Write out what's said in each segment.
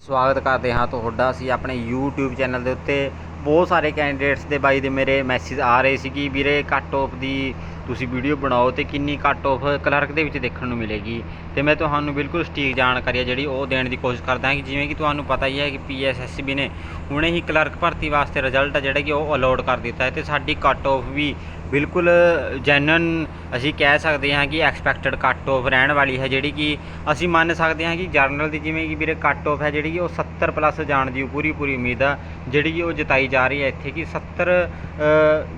ਸਵਾਗਤ ਕਰਦੇ ਹਾਂ ਤੁਹਾਡਾ। ਅਸੀਂ ਆਪਣੇ YouTube ਚੈਨਲ ਦੇ ਉੱਤੇ ਬਹੁਤ ਸਾਰੇ ਕੈਂਡੀਡੇਟਸ ਦੇ ਬਾਈ ਦੇ ਮੇਰੇ ਮੈਸੇਜ ਆ ਰਹੇ ਸੀ ਕਿ ਵੀਰੇ ਕੱਟ ਆਫ ਦੀ ਤੁਸੀਂ ਵੀਡੀਓ ਬਣਾਓ ਅਤੇ ਕਿੰਨੀ ਕੱਟ ਆਫ ਕਲਰਕ ਦੇ ਵਿੱਚ ਦੇਖਣ ਨੂੰ ਮਿਲੇਗੀ। ਅਤੇ ਮੈਂ ਤੁਹਾਨੂੰ ਬਿਲਕੁਲ ਸਟੀਕ ਜਾਣਕਾਰੀ ਹੈ ਜਿਹੜੀ ਉਹ ਦੇਣ ਦੀ ਕੋਸ਼ਿਸ਼ ਕਰਦਾ ਕਿ ਜਿਵੇਂ ਕਿ ਤੁਹਾਨੂੰ ਪਤਾ ਹੀ ਹੈ ਕਿ PSSB ਨੇ ਹੁਣੇ ਹੀ ਕਲਰਕ ਭਰਤੀ ਵਾਸਤੇ ਰਿਜ਼ਲਟ ਹੈ ਜਿਹੜਾ ਕਿ ਉਹ ਅਲੋਟ ਕਰ ਦਿੱਤਾ ਹੈ ਅਤੇ ਸਾਡੀ ਕੱਟ ਆਫ ਵੀ ਬਿਲਕੁਲ ਜੈਨੂਅਨ ਅਸੀਂ ਕਹਿ ਸਕਦੇ ਹਾਂ ਕਿ ਐਕਸਪੈਕਟਡ ਕੱਟ ਆਫ ਰਹਿਣ ਵਾਲੀ ਹੈ, ਜਿਹੜੀ ਕਿ ਅਸੀਂ ਮੰਨ ਸਕਦੇ ਹਾਂ ਕਿ ਜਰਨਲ ਦੀ ਜਿਵੇਂ ਕਿ ਵੀਰੇ ਕੱਟ ਆਫ ਹੈ ਜਿਹੜੀ ਕਿ ਉਹ 70 ਪਲੱਸ ਜਾਣ ਦੀ ਪੂਰੀ ਉਮੀਦ ਆ, ਜਿਹੜੀ ਕਿ ਉਹ ਜਤਾਈ ਜਾ ਰਹੀ ਹੈ ਇੱਥੇ ਕਿ 70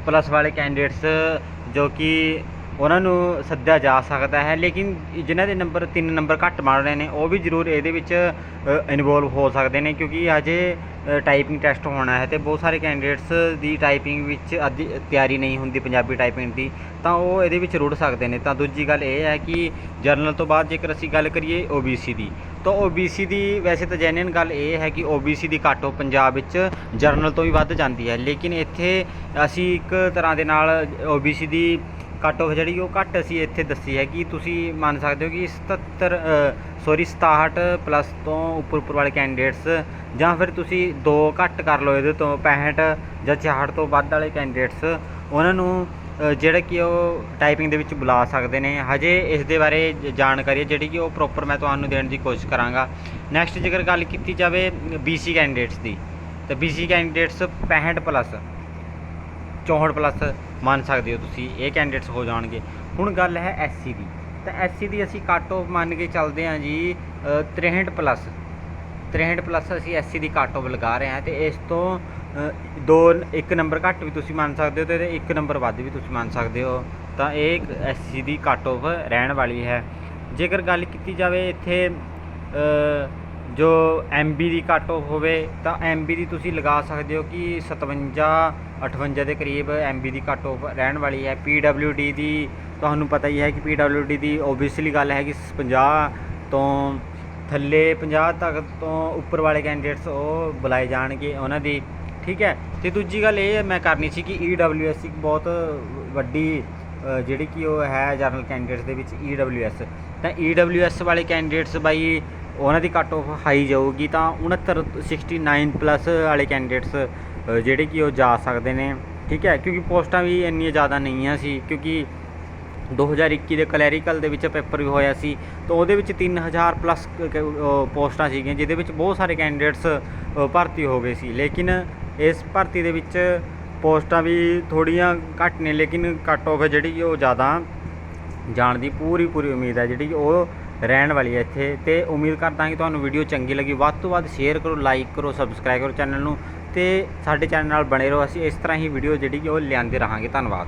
ਪਲੱਸ ਵਾਲੇ ਕੈਂਡੀਡੇਟਸ ਜੋ ਕਿ ਉਹਨਾਂ ਨੂੰ ਸੱਦਿਆ ਜਾ ਸਕਦਾ ਹੈ। ਲੇਕਿਨ ਜਿਨ੍ਹਾਂ ਦੇ ਨੰਬਰ 3 ਨੰਬਰ ਘੱਟ ਮਾਰ ਰਹੇ ਨੇ ਉਹ ਵੀ ਜ਼ਰੂਰ ਇਹਦੇ ਵਿੱਚ ਇਨਵੋਲਵ ਹੋ ਸਕਦੇ ਨੇ, ਕਿਉਂਕਿ ਅਜੇ ਟਾਈਪਿੰਗ ਟੈਸਟ ਹੋਣਾ ਹੈ ਅਤੇ ਬਹੁਤ ਸਾਰੇ ਕੈਂਡੀਡੇਟਸ ਦੀ ਟਾਈਪਿੰਗ ਵਿੱਚ ਅੱਧੀ ਤਿਆਰੀ ਨਹੀਂ ਹੁੰਦੀ ਪੰਜਾਬੀ ਟਾਈਪਿੰਗ ਦੀ, ਤਾਂ ਉਹ ਇਹਦੇ ਵਿੱਚ ਰੁੜ ਸਕਦੇ ਨੇ। ਤਾਂ ਦੂਜੀ ਗੱਲ ਇਹ ਹੈ ਕਿ ਜਰਨਲ ਤੋਂ ਬਾਅਦ ਜੇਕਰ ਅਸੀਂ ਗੱਲ ਕਰੀਏ OBC ਦੀ, ਤਾਂ OBC ਦੀ ਵੈਸੇ ਤਾਂ ਜੈਨੂਅਨ ਗੱਲ ਇਹ ਹੈ ਕਿ OBC ਦੀ ਕੱਟ ਆਫ ਪੰਜਾਬ ਵਿੱਚ ਜਰਨਲ ਤੋਂ ਵੀ ਵੱਧ ਜਾਂਦੀ ਹੈ, ਲੇਕਿਨ ਇੱਥੇ ਅਸੀਂ ਇੱਕ ਤਰ੍ਹਾਂ ਦੇ ਨਾਲ OBC ਦੀ ਕੱਟ ਆਫ ਜਿਹੜੀ ਉਹ ਘੱਟ ਅਸੀਂ ਇੱਥੇ ਦੱਸੀ ਹੈ ਕਿ ਤੁਸੀਂ ਮੰਨ ਸਕਦੇ ਹੋ ਕਿ 67 ਪਲੱਸ ਤੋਂ ਉੱਪਰ ਵਾਲੇ ਕੈਂਡੀਡੇਟਸ, ਜਾਂ ਫਿਰ ਤੁਸੀਂ 2 ਘੱਟ ਕਰ ਲਓ ਇਹਦੇ ਤੋਂ 65 ਜਾਂ 66 ਤੋਂ ਵੱਧ ਵਾਲੇ ਕੈਂਡੀਡੇਟਸ ਉਹਨਾਂ ਨੂੰ ਜਿਹੜਾ ਕਿ ਉਹ ਟਾਈਪਿੰਗ ਦੇ ਵਿੱਚ ਬੁਲਾ ਸਕਦੇ ਨੇ। ਹਜੇ ਇਸ ਦੇ ਬਾਰੇ ਜਾਣਕਾਰੀ ਜਿਹੜੀ ਕਿ ਉਹ ਪ੍ਰੋਪਰ ਮੈਂ ਤੁਹਾਨੂੰ ਦੇਣ ਦੀ ਕੋਸ਼ਿਸ਼ ਕਰਾਂਗਾ। ਨੈਕਸਟ ਜੇਕਰ ਗੱਲ ਕੀਤੀ ਜਾਵੇ BC ਕੈਂਡੀਡੇਟਸ ਦੀ, ਤਾਂ BC ਕੈਂਡੀਡੇਟਸ 65 ਪਲੱਸ 64 ਪਲੱਸ ਮੰਨ ਸਕਦੇ ਹੋ ਤੁਸੀਂ, ਇਹ ਕੈਂਡੀਡੇਟਸ ਹੋ ਜਾਣਗੇ। ਹੁਣ ਗੱਲ ਹੈ SC ਦੀ, ਤਾਂ SC ਦੀ ਅਸੀਂ ਕੱਟ ਆਫ ਮੰਨ ਕੇ ਚੱਲਦੇ ਹਾਂ ਜੀ 63 ਪਲੱਸ ਅਸੀਂ SC ਦੀ ਕੱਟ ਆਫ ਲਗਾ ਰਹੇ ਹਾਂ, ਅਤੇ ਇਸ ਤੋਂ 1 ਨੰਬਰ ਘੱਟ ਵੀ ਤੁਸੀਂ ਮੰਨ ਸਕਦੇ ਹੋ ਅਤੇ 1 ਨੰਬਰ ਵੱਧ ਵੀ ਤੁਸੀਂ ਮੰਨ ਸਕਦੇ ਹੋ। ਤਾਂ ਇਹ SC ਦੀ ਕੱਟ ਆਫ ਰਹਿਣ ਵਾਲੀ ਹੈ। ਜੇਕਰ ਗੱਲ ਕੀਤੀ ਜਾਵੇ ਇੱਥੇ ਜੋ MB ਦੀ ਕੱਟ ਆਫ ਹੋਵੇ, ਤਾਂ MB ਦੀ ਤੁਸੀਂ ਲਗਾ ਸਕਦੇ ਹੋ ਕਿ 57-58 ਦੇ ਕਰੀਬ MB ਦੀ ਕੱਟ ਆਫ ਰਹਿਣ ਵਾਲੀ ਹੈ। PWD ਦੀ ਤੁਹਾਨੂੰ ਪਤਾ ਹੀ ਹੈ ਕਿ PWD ਦੀ ਓਬਵੀਅਸਲੀ ਗੱਲ ਹੈ ਕਿ 50 ਤੋਂ ਥੱਲੇ 50 ਤੱਕ ਤੋਂ ਉੱਪਰ ਵਾਲੇ ਕੈਂਡੀਡੇਟਸ ਉਹ ਬੁਲਾਏ ਜਾਣਗੇ ਉਹਨਾਂ ਦੀ, ਠੀਕ ਹੈ। ਅਤੇ ਦੂਜੀ ਗੱਲ ਇਹ ਮੈਂ ਕਰਨੀ ਸੀ ਕਿ EWS ਇੱਕ ਬਹੁਤ ਵੱਡੀ ਜਿਹੜੀ ਕਿ ਉਹ ਹੈ ਜਰਨਲ ਕੈਂਡੀਡੇਟਸ ਦੇ ਵਿੱਚ EWS, ਤਾਂ EWS ਵਾਲੇ ਕੈਂਡੀਡੇਟਸ ਬਾਈ ਉਹਨਾਂ ਦੀ ਕੱਟ ਆਫ ਹਾਈ ਜਾਊਗੀ, ਤਾਂ 69 ਪਲੱਸ ਵਾਲੇ ਕੈਂਡੀਡੇਟਸ ਜਿਹੜੇ ਕਿ ਉਹ ਜਾ ਸਕਦੇ ਨੇ, ਠੀਕ ਹੈ। ਕਿਉਂਕਿ ਪੋਸਟਾਂ ਵੀ ਇੰਨੀਆਂ ਜ਼ਿਆਦਾ ਨਹੀਂ ਸੀ, ਕਿਉਂਕਿ 2021 ਦੇ ਕਲੈਰੀਕਲ ਦੇ ਵਿੱਚ ਪੇਪਰ ਵੀ ਹੋਇਆ ਸੀ, ਤਾਂ ਉਹਦੇ ਵਿੱਚ 3000 ਪਲੱਸ ਪੋਸਟਾਂ ਸੀਗੀਆਂ ਜਿਹਦੇ ਵਿੱਚ ਬਹੁਤ ਸਾਰੇ ਕੈਂਡੀਡੇਟਸ ਭਰਤੀ ਹੋ ਗਏ ਸੀ। ਲੇਕਿਨ ਇਸ ਭਰਤੀ ਦੇ ਵਿੱਚ ਪੋਸਟਾਂ ਵੀ ਥੋੜ੍ਹੀਆਂ ਘੱਟ ਨੇ, ਲੇਕਿਨ ਕੱਟ ਆਫ ਜਿਹੜੀ ਉਹ ਜ਼ਿਆਦਾ ਜਾਣ ਦੀ ਪੂਰੀ ਉਮੀਦ ਹੈ ਜਿਹੜੀ ਉਹ ਰਹਿਣ ਵਾਲੀ ਹੈ ਇੱਥੇ। ਅਤੇ ਉਮੀਦ ਕਰਦਾ ਕਿ ਤੁਹਾਨੂੰ ਵੀਡੀਓ ਚੰਗੀ ਲੱਗੀ, ਵੱਧ ਤੋਂ ਵੱਧ ਸ਼ੇਅਰ ਕਰੋ, ਲਾਈਕ ਕਰੋ, ਸਬਸਕ੍ਰਾਈਬ ਕਰੋ ਚੈਨਲ ਨੂੰ, ਅਤੇ ਸਾਡੇ ਚੈਨਲ ਨਾਲ ਬਣੇ ਰਹੋ। ਅਸੀਂ ਇਸ ਤਰ੍ਹਾਂ ਹੀ ਵੀਡੀਓ ਜਿਹੜੀ ਕਿ ਉਹ ਲਿਆਉਂਦੇ ਰਹਾਂਗੇ। ਧੰਨਵਾਦ।